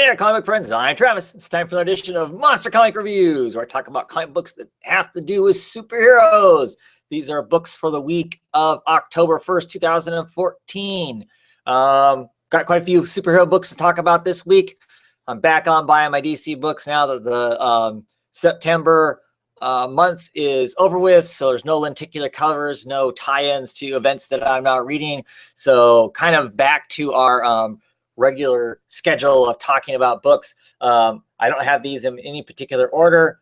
there, comic friends. I'm Travis. It's time for an edition of Monster Comic Reviews, where I talk about comic books that have to do with superheroes. These are books for the week of October 1st, 2014. Got quite a few superhero books to talk about this week. I'm back on buying my DC books now that the September month is over with, so there's no lenticular covers, no tie-ins to events that I'm not reading. So kind of back to our regular schedule of talking about books. I don't have these in any particular order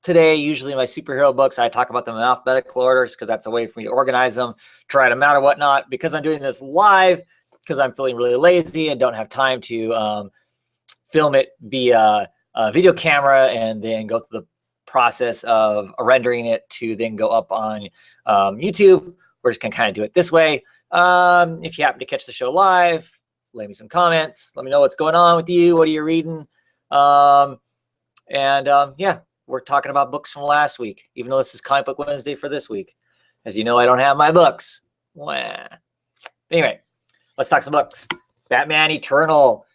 today. Usually my superhero books, I talk about them in alphabetical orders because that's a way for me to organize them, try them out or whatnot. Because I'm doing this live, because I'm feeling really lazy and don't have time to film it via a video camera and then go through the process of rendering it to then go up on YouTube. We're just gonna kind of do it this way. If you happen to catch the show live, leave me some comments. Let me know what's going on with you. What are you reading? Yeah, we're talking about books from last week, even though this is Comic Book Wednesday for this week. As you know, I don't have my books. Wah. Anyway, let's talk some books. Batman Eternal,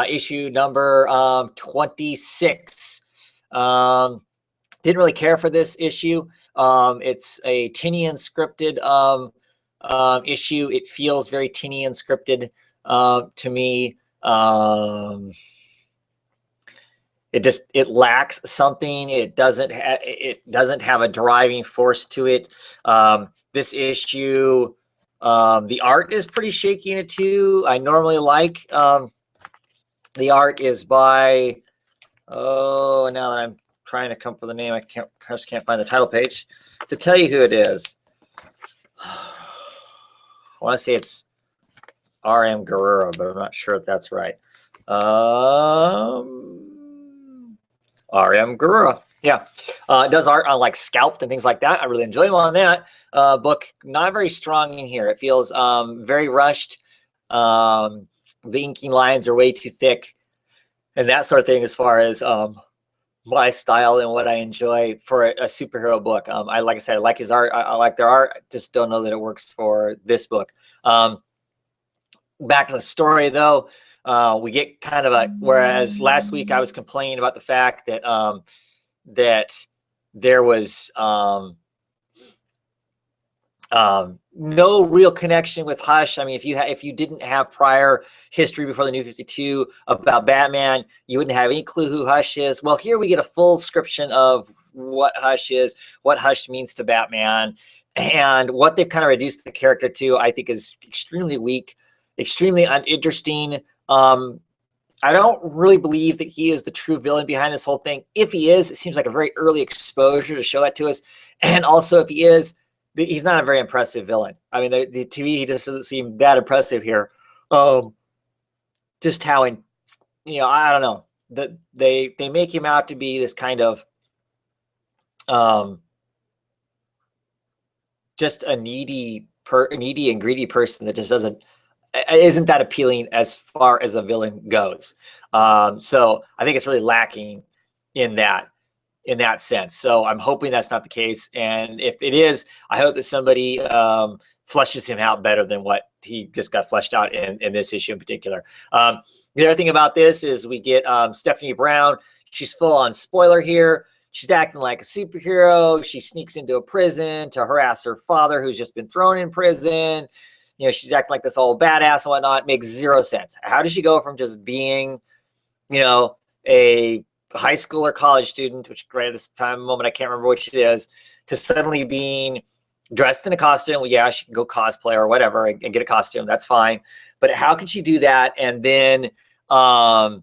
issue number 26. Didn't really care for this issue. It's a Tinian scripted issue. It feels very Tinian scripted to me. It lacks something. It doesn't have a driving force to it. This issue, the art is pretty shaky in it too. I normally like the art is by now that I'm trying to come up with the name, I just can't find the title page to tell you who it is. I want to say it's R.M. Guerrero, but I'm not sure if that's right. R.M. Guerrero. Yeah. It does art on like Scalped and things like that. I really enjoy him on that. Book not very strong in here. It feels very rushed. The inking lines are way too thick and that sort of thing as far as my style and what I enjoy for a superhero book. Like I said, I like his art. I like their art. I just don't know that it works for this book. Back to the story though, we get kind of whereas last week I was complaining about the fact that that there was no real connection with Hush. I mean, if you didn't have prior history before the New 52 about Batman, you wouldn't have any clue who Hush is. Well, here we get a full description of what Hush is, what Hush means to Batman, and what they've kind of reduced the character to, I think, is extremely weak, extremely uninteresting. I don't really believe that he is the true villain behind this whole thing. If he is, it seems like a very early exposure to show that to us. And also, if he is, he's not a very impressive villain. I mean, to me, he just doesn't seem that impressive here. Just how, I don't know, that they make him out to be this kind of just a needy and greedy person that just isn't that appealing as far as a villain goes. So I think it's really lacking in that sense. So I'm hoping that's not the case. And if it is, I hope that somebody fleshes him out better than what he just got fleshed out in this issue in particular. The other thing about this is we get Stephanie Brown. She's full on spoiler here. She's acting like a superhero. She sneaks into a prison to harass her father, who's just been thrown in prison. She's acting like this old badass and whatnot. Makes zero sense. How does she go from just being, a high school or college student, which right at this moment I can't remember which it is, to suddenly being dressed in a costume? Well, yeah, she can go cosplay or whatever and get a costume. That's fine. But how can she do that and then, suddenly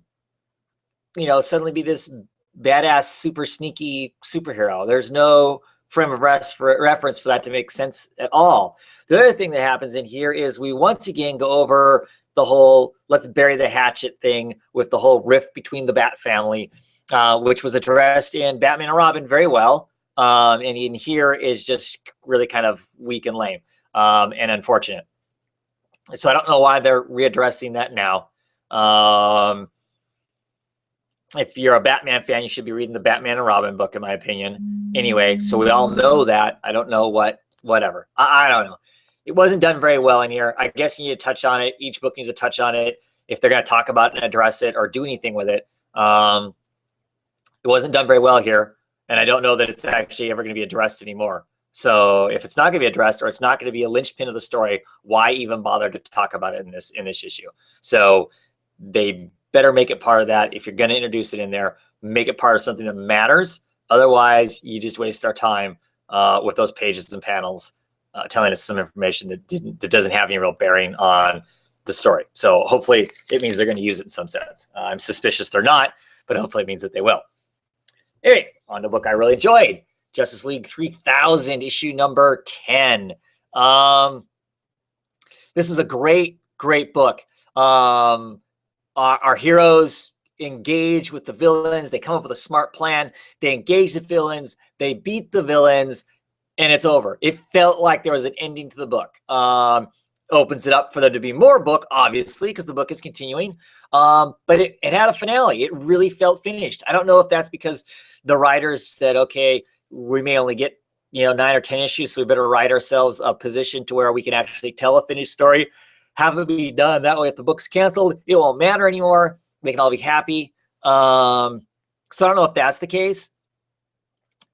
be this badass, super sneaky superhero? There's no frame of reference for that to make sense at all. The other thing that happens in here is we once again go over the whole let's bury the hatchet thing with the whole rift between the Bat family, which was addressed in Batman and Robin very well. And in here is just really kind of weak and lame and unfortunate. So I don't know why they're readdressing that now. If you're a Batman fan, you should be reading the Batman and Robin book, in my opinion. Anyway, so we all know that. I don't know whatever. I don't know. It wasn't done very well in here. I guess you need to touch on it. Each book needs to touch on it. if they're going to talk about it and address it or do anything with it. It wasn't done very well here, and I don't know that it's actually ever going to be addressed anymore. So if it's not going to be addressed, or it's not going to be a linchpin of the story, why even bother to talk about it in this issue? So they better make it part of that. If you're going to introduce it in there, make it part of something that matters. Otherwise, you just waste our time with those pages and panels telling us some information that doesn't have any real bearing on the story. So hopefully it means they're going to use it in some sense. I'm suspicious they're not, but hopefully it means that they will. Anyway, on the book I really enjoyed, Justice League 3000, issue number 10. This is a great book. Our heroes engage with the villains. They come up with a smart plan. They engage the villains. They beat the villains, and it's over. It felt like there was an ending to the book. Opens it up for there to be more book, obviously, because the book is continuing. But it had a finale. It really felt finished. I don't know if that's because the writers said, okay, we may only get 9 or 10 issues, so we better write ourselves a position to where we can actually tell a finished story, have it be done. That way, if the book's canceled, it won't matter anymore. They can all be happy. So I don't know if that's the case.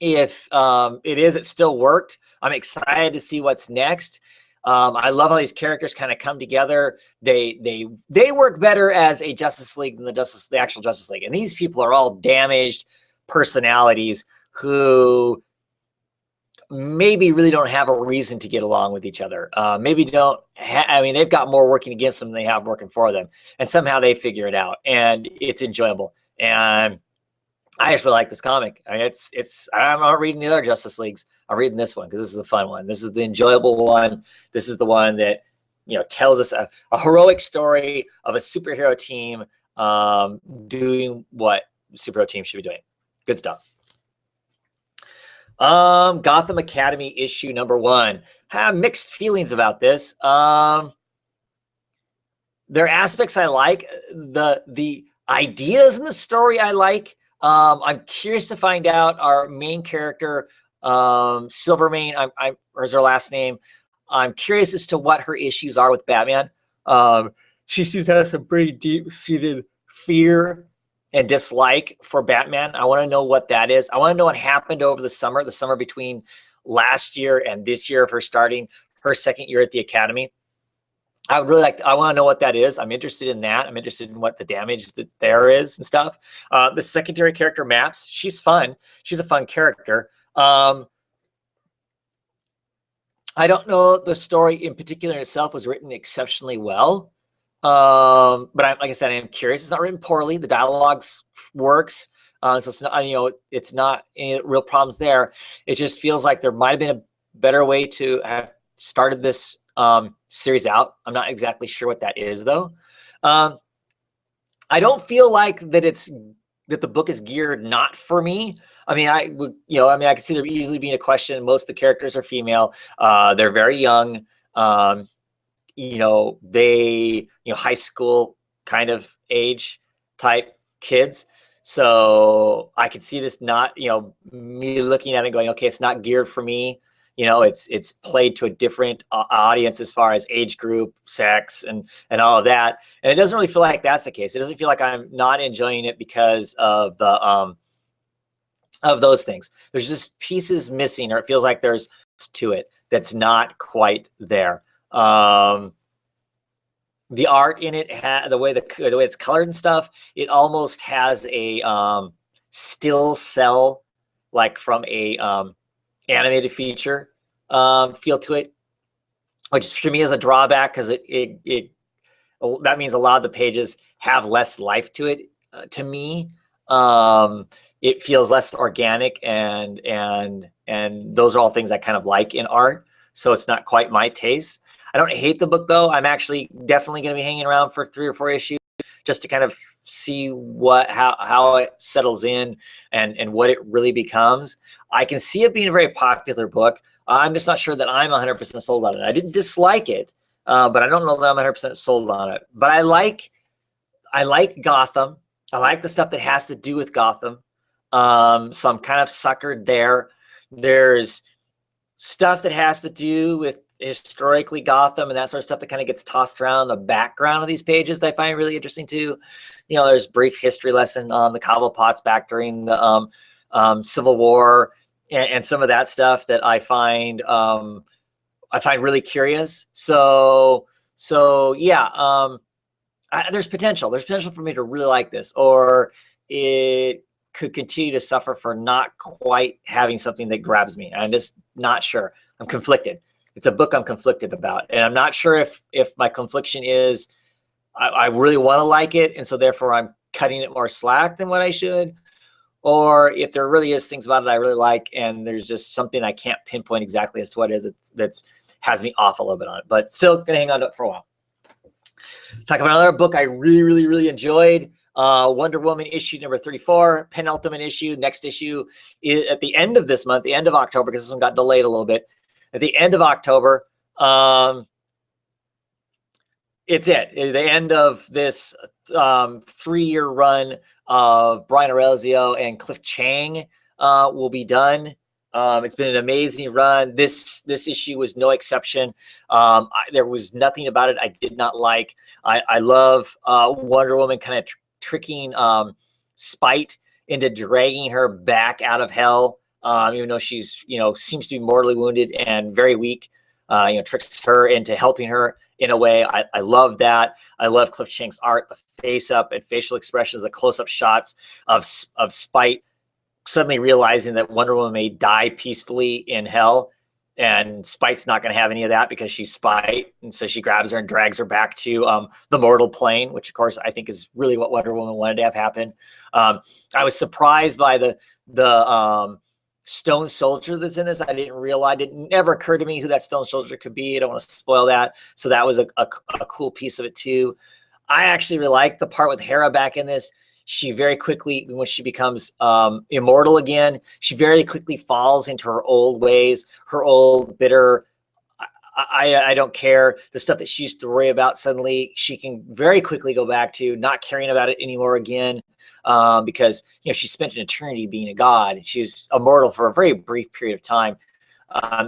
If it is, it still worked. I'm excited to see what's next. I love how these characters kind of come together. They work better as a Justice League than the actual Justice League. And these people are all damaged personalities who maybe really don't have a reason to get along with each other. Maybe don't. They've got more working against them than they have working for them, and somehow they figure it out, and it's enjoyable. And I just really like this comic. I'm not reading the other Justice Leagues. I'm reading this one because this is a fun one. This is the enjoyable one. This is the one that tells us a heroic story of a superhero team doing what superhero teams should be doing. Good stuff. Gotham Academy issue number 1. Have mixed feelings about this. There are aspects I like. The ideas in the story I like. I'm curious to find out our main character, Silvermane, or is her last name. I'm curious as to what her issues are with Batman. She seems to have some pretty deep-seated fear and dislike for Batman. I want to know what that is. I want to know what happened over the summer between last year and this year of her starting her second year at the Academy. I want to know what that is. I'm interested in that. I'm interested in what the damage that there is and stuff. The secondary character, Maps, she's fun. She's a fun character. I don't know if the story in particular in itself was written exceptionally well. But like I said, I am curious. It's not written poorly. The dialogues works. So it's not, it's not any real problems there. It just feels like there might have been a better way to have started this series out. I'm not exactly sure what that is though. I don't feel like that the book is geared not for me. I can see there easily being a question. Most of the characters are female. They're very young. They high school kind of age type kids. So I could see this not, me looking at it going, okay, it's not geared for me. It's played to a different audience as far as age group, sex, and all of that. And it doesn't really feel like that's the case. It doesn't feel like I'm not enjoying it because of the of those things. There's just pieces missing, or it feels like there's to it that's not quite there. The art in it, the way it's colored and stuff, it almost has a still cell, like from a animated feature feel to it, which for me is a drawback because that means a lot of the pages have less life to it. To me, it feels less organic, and those are all things I kind of like in art. So it's not quite my taste. I don't hate the book though. I'm actually definitely going to be hanging around for 3 or 4 issues just to kind of see how it settles in and what it really becomes. I can see it being a very popular book. I'm just not sure that I'm 100% sold on it. I didn't dislike it, but I don't know that I'm 100% sold on it. But I like Gotham. I like the stuff that has to do with Gotham. So I'm kind of suckered there. There's stuff that has to do with historically Gotham and that sort of stuff that kind of gets tossed around the background of these pages that I find really interesting too. You know, there's brief history lesson on the Cobblepot's back during the Civil War and some of that stuff that I find really curious. So yeah, there's potential. There's potential for me to really like this, or it could continue to suffer for not quite having something that grabs me. I'm just not sure. I'm conflicted. It's a book I'm conflicted about, and I'm not sure if my confliction is I really want to like it, and so therefore I'm cutting it more slack than what I should, or if there really is things about it I really like, and there's just something I can't pinpoint exactly as to what it is that's has me off a little bit on it, but still gonna hang on to it for a while. Talk about another book I really enjoyed. Wonder Woman issue number 34, penultimate issue. Next issue is at the end of this month, the end of October, because this one got delayed a little bit. At the end of October, it's the end of this 3-year run of Brian Aurelio and Cliff Chang will be done. It's been an amazing run. This issue was no exception. There was nothing about it I did not like. I love Wonder Woman kind of tricking Spite into dragging her back out of hell, even though she's, seems to be mortally wounded and very weak. Tricks her into helping her in a way. I love that. I love Cliff Chang's art, the face up and facial expressions, the close-up shots of Spite suddenly realizing that Wonder Woman may die peacefully in hell, and Spite's not going to have any of that because she's Spite, and so she grabs her and drags her back to the mortal plane, which of course I think is really what Wonder Woman wanted to have happen. I was surprised by the Stone Soldier that's in this. I didn't realize, it never occurred to me who that Stone Soldier could be. I don't want to spoil that. So that was a cool piece of it too. I actually really like the part with Hera back in this. She very quickly, when she becomes immortal again, she very quickly falls into her old ways, her old bitter, I don't care, the stuff that she used to worry about. Suddenly she can very quickly go back to not caring about it anymore again, because she spent an eternity being a god, and she was immortal for a very brief period of time.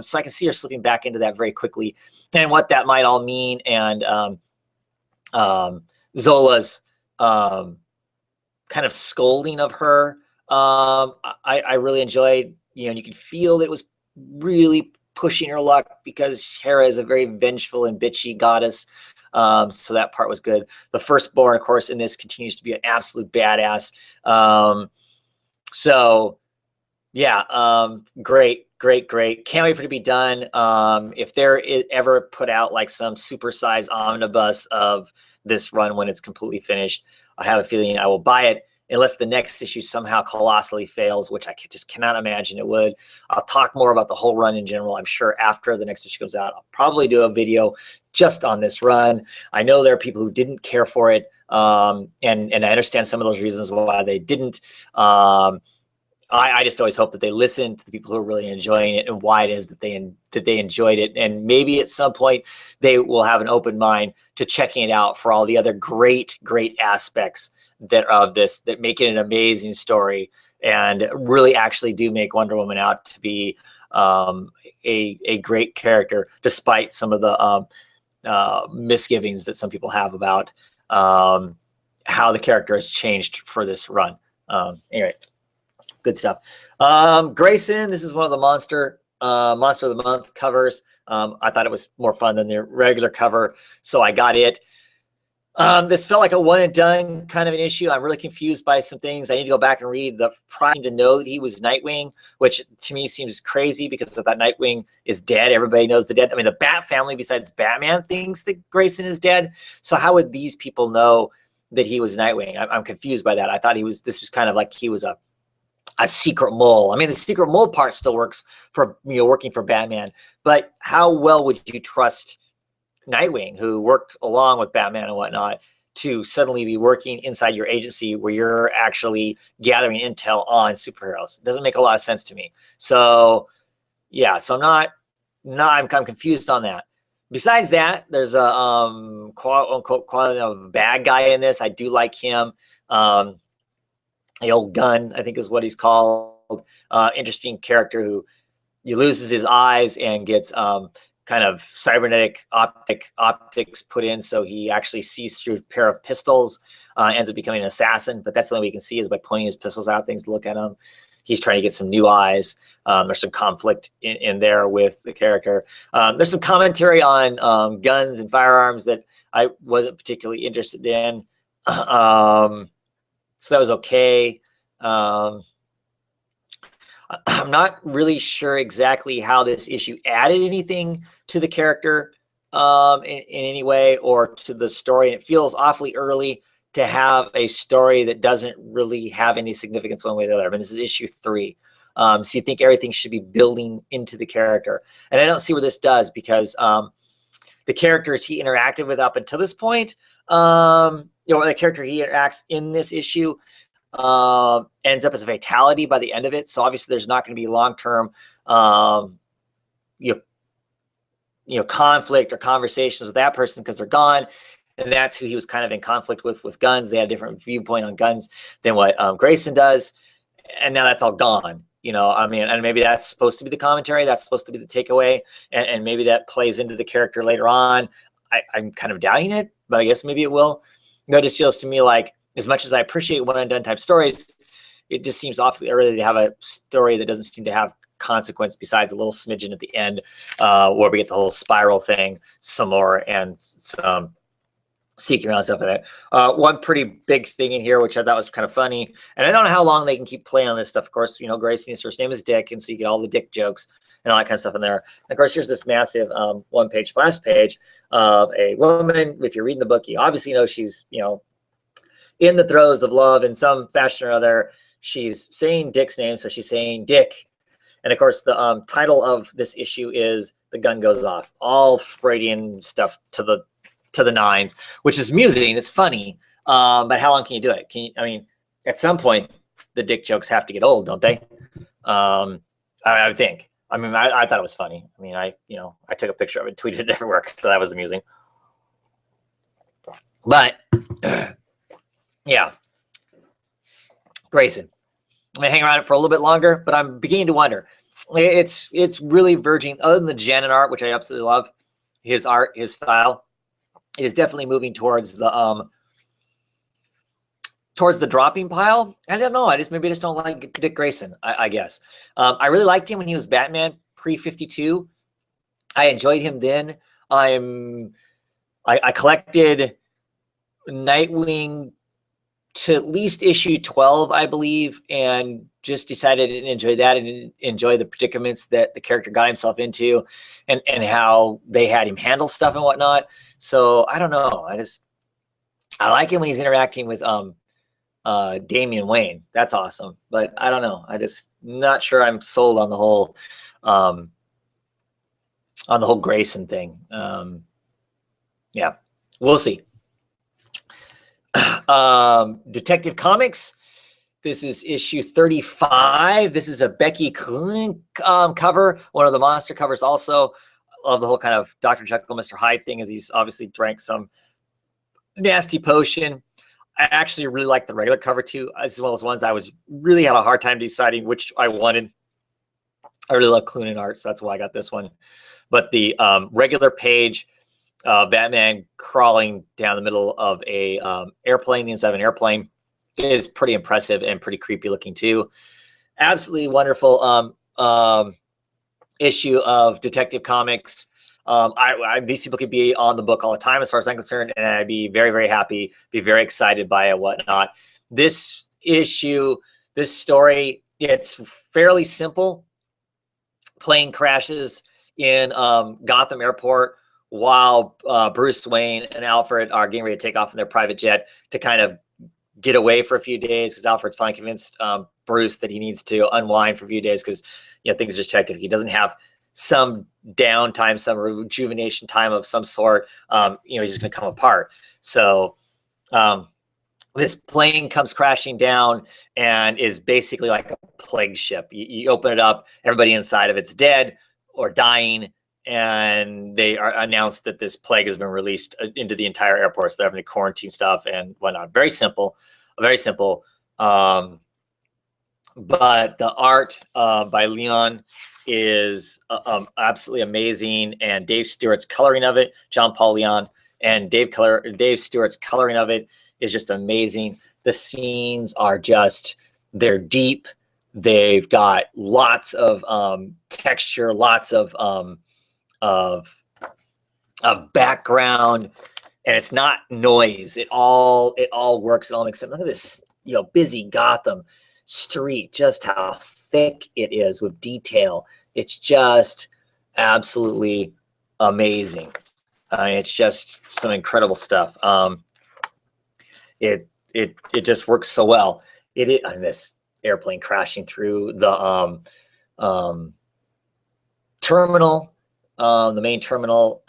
So I can see her slipping back into that very quickly, and what that might all mean. And Zola's kind of scolding of her, I really enjoyed. You could feel that it was really pushing her luck, because Hera is a very vengeful and bitchy goddess. So that part was good. The Firstborn, of course, in this continues to be an absolute badass. So yeah, great. Can't wait for it to be done. If they're ever put out like some supersized omnibus of this run when it's completely finished, I have a feeling I will buy it, unless the next issue somehow colossally fails, which I just cannot imagine it would. I'll talk more about the whole run in general, I'm sure, after the next issue comes out. I'll probably do a video just on this run. I know there are people who didn't care for it, and I understand some of those reasons why they didn't. I just always hope that they listen to the people who are really enjoying it and why it is that they enjoyed it. And maybe at some point they will have an open mind to checking it out for all the other great aspects that make it an amazing story, and really actually do make Wonder Woman out to be a great character, despite some of the misgivings that some people have about how the character has changed for this run. Anyway, good stuff. Grayson, this is one of the Monster of the Month covers. I thought it was more fun than the regular cover, so I got it. This felt like a one and done kind of an issue. I'm really confused by some things. I need to go back and read the prime to know that he was Nightwing, which to me seems crazy, because if that Nightwing is dead, everybody knows the dead. I mean, the Bat family, besides Batman, thinks that Grayson is dead. So how would these people know that he was Nightwing? I'm confused by that. I thought this was kind of like he was a secret mole. I mean, the secret mole part still works for working for Batman, but how well would you trust Nightwing, who worked along with Batman and whatnot, to suddenly be working inside your agency where you're actually gathering intel on superheroes? It doesn't make a lot of sense to me. So yeah, so I'm confused on that. Besides that, there's a quote unquote bad guy in this. I do like him. The old Gun, I think is what he's called. Interesting character who he loses his eyes and gets kind of cybernetic optics put in, so he actually sees through a pair of pistols, ends up becoming an assassin. But that's the only we can see is by pointing his pistols out things to look at him. He's trying to get some new eyes. There's some conflict in there with the character. There's some commentary on guns and firearms that I wasn't particularly interested in. So that was okay. I'm not really sure exactly how this issue added anything to the character in any way or to the story. And it feels awfully early to have a story that doesn't really have any significance one way or the other. I mean, this is issue 3. So you think everything should be building into the character. And I don't see where this does, because the characters he interacted with up until this point, the character he interacts in this issue ends up as a fatality by the end of it. So obviously there's not going to be long-term, conflict or conversations with that person because they're gone. And that's who he was kind of in conflict with guns. They had a different viewpoint on guns than what Grayson does. And now that's all gone. I mean, and maybe that's supposed to be the commentary. That's supposed to be the takeaway. And maybe that plays into the character later on. I'm kind of doubting it, but I guess maybe it will. It just feels to me like, as much as I appreciate one and done type stories, it just seems awfully early to have a story that doesn't seem to have consequence besides a little smidgen at the end, where we get the whole spiral thing some more and some seeking around stuff like that. One pretty big thing in here, which I thought was kind of funny, and I don't know how long they can keep playing on this stuff. Of course, Grayson, his first name is Dick, and so you get all the Dick jokes and all that kind of stuff in there. And of course, here's this massive one-page splash page of a woman. If you're reading the book, you obviously know she's, in the throes of love in some fashion or other. She's saying Dick's name, so she's saying Dick. And of course, the title of this issue is "The Gun Goes Off." All Freudian stuff to the nines, which is amusing. It's funny, but how long can you do it? I mean, at some point, the Dick jokes have to get old, don't they? I would think. I mean, I thought it was funny. I mean, I took a picture of it, tweeted it everywhere, so that was amusing. But yeah, Grayson. I'm gonna hang around it for a little bit longer, but I'm beginning to wonder. It's really verging, other than the Janin art, which I absolutely love, his art, his style, it is definitely moving towards the dropping pile. I don't know. Maybe I just don't like Dick Grayson, I guess. I really liked him when he was Batman pre-52. I enjoyed him then. I collected Nightwing to at least issue 12, I believe, and just decided to enjoy that and enjoy the predicaments that the character got himself into and how they had him handle stuff and whatnot. So I don't know. I like him when he's interacting with Damian Wayne. That's awesome. But I don't know. I just not sure I'm sold on the whole Grayson thing. Yeah, we'll see. Detective Comics. This is issue 35. This is a Becky Cloonan cover, one of the monster covers also. I love the whole kind of Dr. Jekyll, Mr. Hyde thing, as he's obviously drank some nasty potion. I actually really like the regular cover too. This is one of those ones I really had a hard time deciding which I wanted. I really love Cloonan art, so that's why I got this one. But the regular page, Batman crawling down the middle of a airplane, the inside of an airplane, is pretty impressive and pretty creepy looking too. Absolutely wonderful issue of Detective Comics. These people could be on the book all the time as far as I'm concerned, and I'd be very, very happy, be very excited by it, whatnot. This issue, this story, it's fairly simple. Plane crashes in Gotham Airport while Bruce Wayne and Alfred are getting ready to take off in their private jet to kind of get away for a few days, because Alfred's finally convinced Bruce that he needs to unwind for a few days because things are just hectic. He doesn't have some downtime, some rejuvenation time of some sort. He's just going to come apart. So this plane comes crashing down and is basically like a plague ship. You open it up, everybody inside of it's dead or dying, and they are announced that this plague has been released into the entire airport. So they're having to quarantine stuff and whatnot. Very simple, very simple. But the art by Leon is absolutely amazing, and Dave Stewart's coloring of it, John Paul Leon, and Dave Stewart's coloring of it is just amazing. The scenes are just, they're deep. They've got lots of texture, lots of background, and it's not noise. It all works. It all makes sense. Look at this, busy Gotham street, just how thick it is with detail. It's just absolutely amazing. It's just some incredible stuff. It just works so well. This airplane crashing through the terminal, the main terminal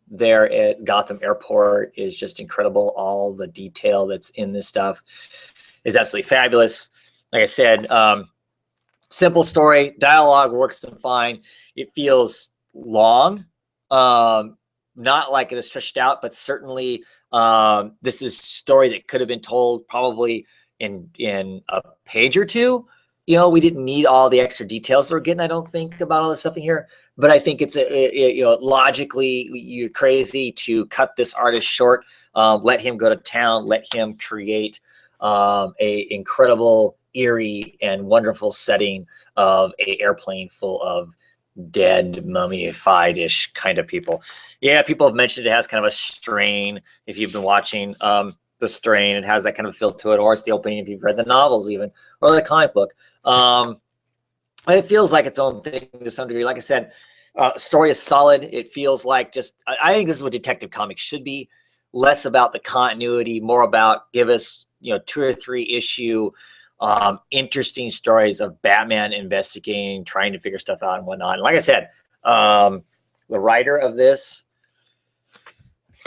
there at Gotham Airport is just incredible. All the detail that's in this stuff is absolutely fabulous. Like I said, simple story, dialogue works fine. It feels long, not like it is stretched out, but certainly this is a story that could have been told probably in a page or two. We didn't need all the extra details that we're getting, I don't think, about all this stuff in here. But I think it's logically, you're crazy to cut this artist short. Let him go to town. Let him create a incredible, eerie, and wonderful setting of a airplane full of dead, mummified-ish kind of people. Yeah, people have mentioned it has kind of a strain. If you've been watching The Strain, it has that kind of feel to it, or it's the opening if you've read the novels even, or the comic book. It feels like its own thing to some degree. Like I said, story is solid. It feels like just, I think this is what Detective Comics should be. Less about the continuity, more about give us, 2 or 3 issue interesting stories of Batman investigating, trying to figure stuff out and whatnot. And like I said, the writer of this,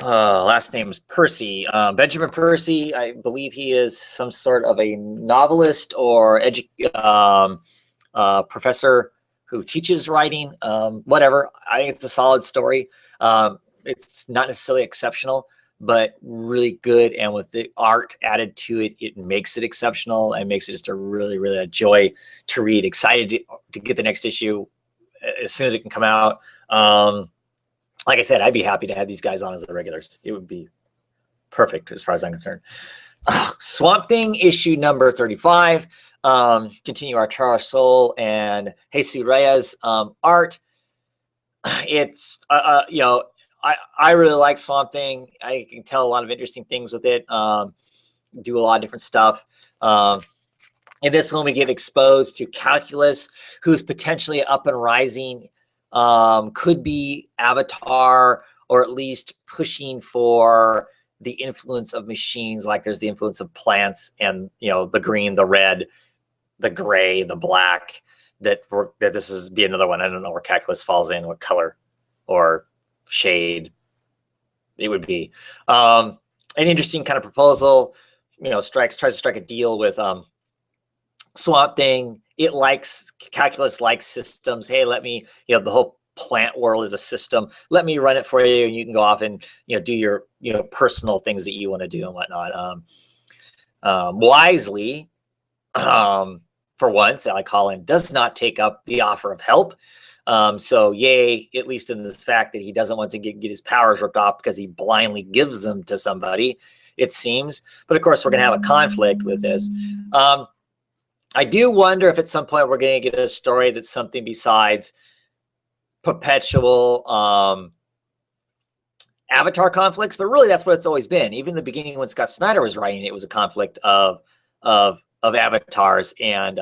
last name is Percy, Benjamin Percy. I believe he is some sort of a novelist or professor who teaches writing, whatever. I think it's a solid story. It's not necessarily exceptional, but really good. And with the art added to it, it makes it exceptional and makes it just a really, really a joy to read. Excited to get the next issue as soon as it can come out. Like I said, I'd be happy to have these guys on as the regulars. It would be perfect as far as I'm concerned. Swamp Thing issue number 35. Continue our Charles Soule and Jesus Reyes art. It's I really like Swamp Thing. I can tell a lot of interesting things with it. Do a lot of different stuff. In this one, we get exposed to Calculus, who's potentially up and rising. Could be Avatar, or at least pushing for the influence of machines. Like there's the influence of plants, and the green, the red, the gray, the black. That this is be another one. I don't know where Calculus falls in, what color or shade it would be. An interesting kind of proposal. Tries to strike a deal with Swamp Thing. Calculus likes systems. Hey, let me, the whole plant world is a system. Let me run it for you, and you can go off and do your personal things that you want to do and whatnot. Wisely, for once, Alec Holland does not take up the offer of help. So yay, at least in this fact that he doesn't want to get his powers ripped off because he blindly gives them to somebody, it seems. But of course, we're going to have a conflict with this. I do wonder if at some point we're going to get a story that's something besides perpetual Avatar conflicts, but really that's what it's always been. Even in the beginning when Scott Snyder was writing, it was a conflict of avatars and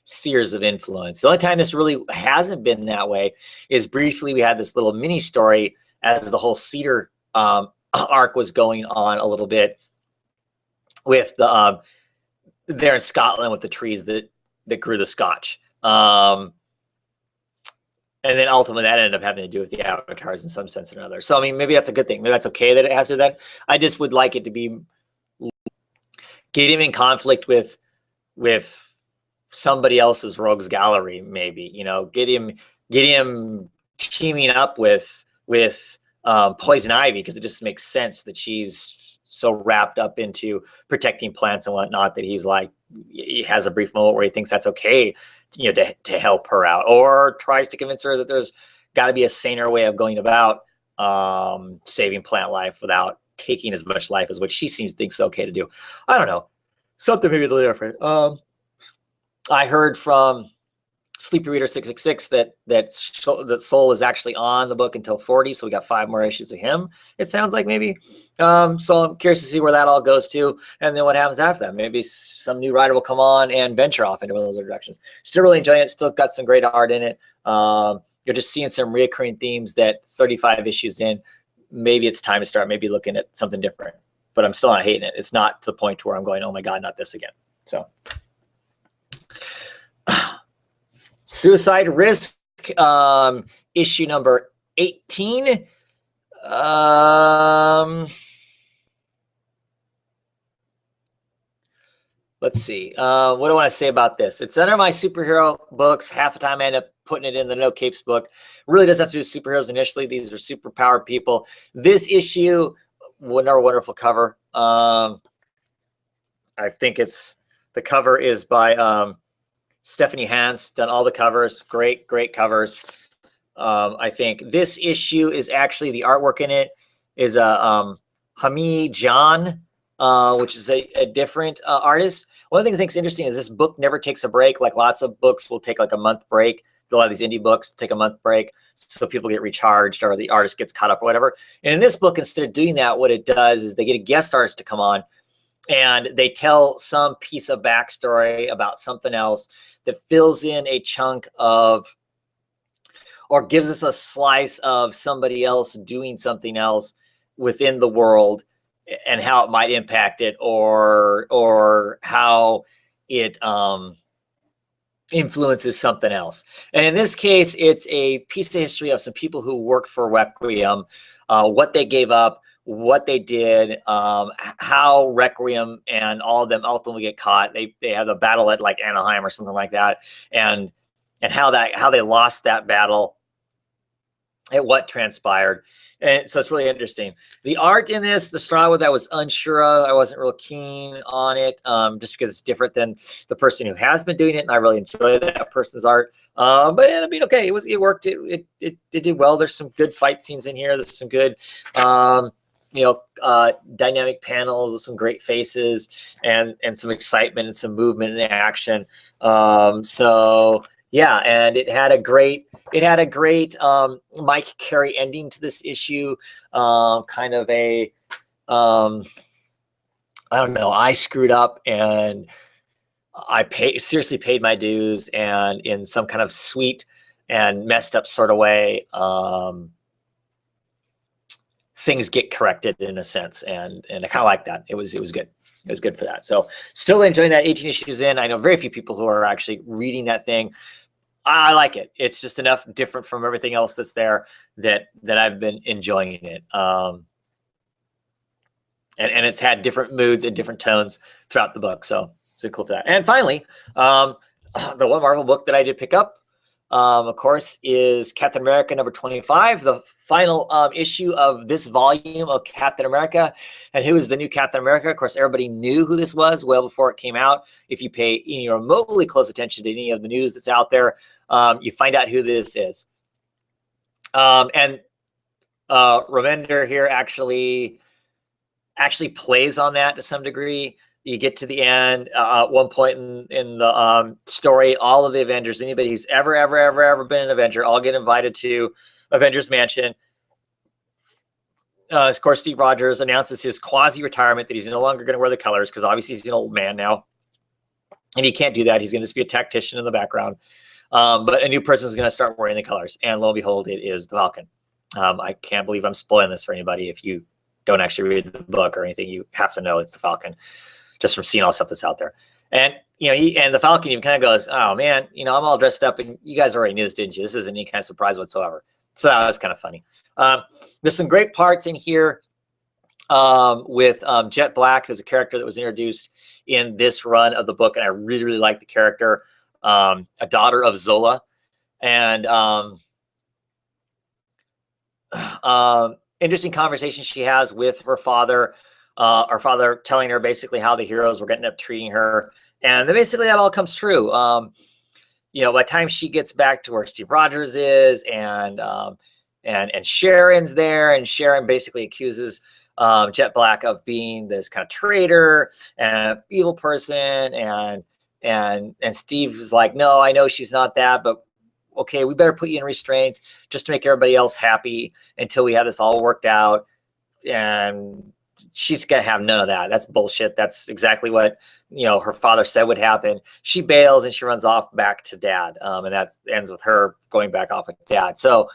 spheres of influence. The only time this really hasn't been that way is briefly we had this little mini story as the whole Cedar arc was going on a little bit with the there in Scotland with the trees that grew the Scotch. And then ultimately that ended up having to do with the avatars in some sense or another. So, I mean, maybe that's a good thing. Maybe that's okay that it has to do that. I just would like it to be get him in conflict with somebody else's rogues gallery, maybe, get him teaming up with Poison Ivy, because it just makes sense that she's so wrapped up into protecting plants and whatnot that he's like, he has a brief moment where he thinks that's okay, you know, to help her out, or tries to convince her that there's got to be a saner way of going about saving plant life without taking as much life as what she seems to think is okay to do. I don't know, something maybe a little different. I heard from Sleepy Reader 666 that Soule is actually on the book until 40, so we got 5 more issues of him, it sounds like, maybe. So I'm curious to see where that all goes to, and then what happens after that. Maybe some new writer will come on and venture off into one of those directions. Still really enjoying it. Still got some great art in it. You're just seeing some reoccurring themes that 35 issues in, maybe it's time to start maybe looking at something different. But I'm still not hating it. It's not to the point where I'm going, oh my God, not this again. So Suicide Risk, issue number 18. Let's see. What do I want to say about this? It's under my superhero books. Half the time I end up putting it in the No Capes book. Really doesn't have to do with superheroes initially. These are superpowered people. This issue, another wonderful cover. I think the cover is by Stephanie Hans, done all the covers. Great covers. I think this issue is actually, the artwork in it is Hamid John, which is a different artist. One of the things I think is interesting is this book never takes a break. Like lots of books will take like a month break. A lot of these indie books take a month break so people get recharged or the artist gets caught up or whatever. And in this book, instead of doing that, what it does is they get a guest artist to come on and they tell some piece of backstory about something else that fills in a chunk of, or gives us a slice of somebody else doing something else within the world and how it might impact it, or how it influences something else. And in this case, it's a piece of history of some people who worked for Requiem, what they gave up, what they did, how Requiem and all of them ultimately get caught. They have a battle at like Anaheim or something like that, and how they lost that battle and what transpired. And so it's really interesting. The art in this, the Straw that I was unsure of, I wasn't real keen on it, just because it's different than the person who has been doing it, and I really enjoy that person's art. But I mean, okay, it worked. It did well. There's some good fight scenes in here. There's some good dynamic panels with some great faces and some excitement and some movement and action. So yeah, and it had a great Mike Carey ending to this issue. Kind of a I don't know, I screwed up and I seriously paid my dues, and in some kind of sweet and messed up sort of way, things get corrected in a sense, and I kind of like that. It was good. It was good for that. So still enjoying that. 18 issues in. I know very few people who are actually reading that thing. I like it. It's just enough different from everything else that's there that I've been enjoying it. And it's had different moods and different tones throughout the book. So it's really cool for that. And finally, the one Marvel book that I did pick up, of course, is Captain America number 25, the final issue of this volume of Captain America. And who is the new Captain America? Of course, everybody knew who this was well before it came out. If you pay any remotely close attention to any of the news that's out there, you find out who this is. And Remender here actually plays on that to some degree. You get to the end, at one point in the story, all of the Avengers, anybody who's ever been an Avenger, all get invited to Avengers Mansion. Of course, Steve Rogers announces his quasi-retirement, that he's no longer going to wear the colors because obviously he's an old man now. And he can't do that. He's going to just be a tactician in the background. But a new person is going to start wearing the colors. And lo and behold, it is the Falcon. I can't believe I'm spoiling this for anybody. If you don't actually read the book or anything, you have to know it's the Falcon, just from seeing all the stuff that's out there. And, and the Falcon even kind of goes, oh man, I'm all dressed up and you guys already knew this, didn't you? This isn't any kind of surprise whatsoever. So that was kind of funny. There's some great parts in here with Jet Black, who's a character that was introduced in this run of the book. And I really, really like the character, a daughter of Zola. And interesting conversation she has with her father telling her basically how the heroes were getting up treating her. And then basically that all comes true. You know, by the time she gets back to where Steve Rogers is, and Sharon's there, and Sharon basically accuses Jet Black of being this kind of traitor and evil person, and Steve is like, no, I know she's not that, but okay, we better put you in restraints just to make everybody else happy until we have this all worked out. And she's gonna have none of that. That's bullshit. That's exactly what, you know, her father said would happen. She bails and she runs off back to Dad, and that ends with her going back off with Dad. So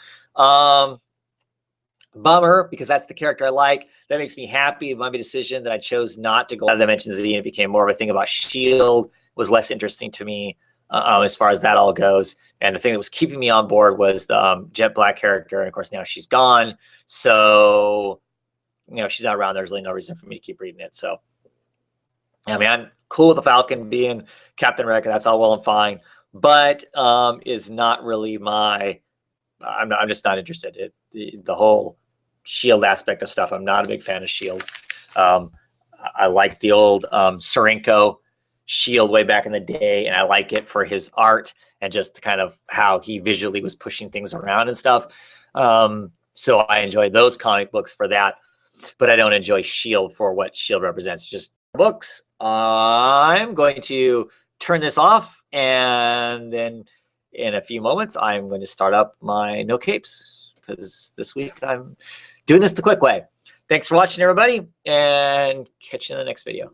bummer, because that's the character I like. That makes me happy. My decision that I chose not to go out of Dimension Z and it became more of a thing about S.H.I.E.L.D. was less interesting to me as far as that all goes. And the thing that was keeping me on board was the Jet Black character, and of course now she's gone, so you know, she's not around. There's really no reason for me to keep reading it. So, I mean, I'm cool with the Falcon being Captain America. That's all well and fine, but is not really my. I'm just not interested. The whole S.H.I.E.L.D. aspect of stuff. I'm not a big fan of S.H.I.E.L.D. I like the old Serenko S.H.I.E.L.D. way back in the day, and I like it for his art and just kind of how he visually was pushing things around and stuff. So I enjoy those comic books for that. But I don't enjoy S.H.I.E.L.D. for what S.H.I.E.L.D. represents. Just books. I'm going to turn this off, and then in a few moments, I'm going to start up my No Capes, because this week I'm doing this the quick way. Thanks for watching, everybody, and catch you in the next video.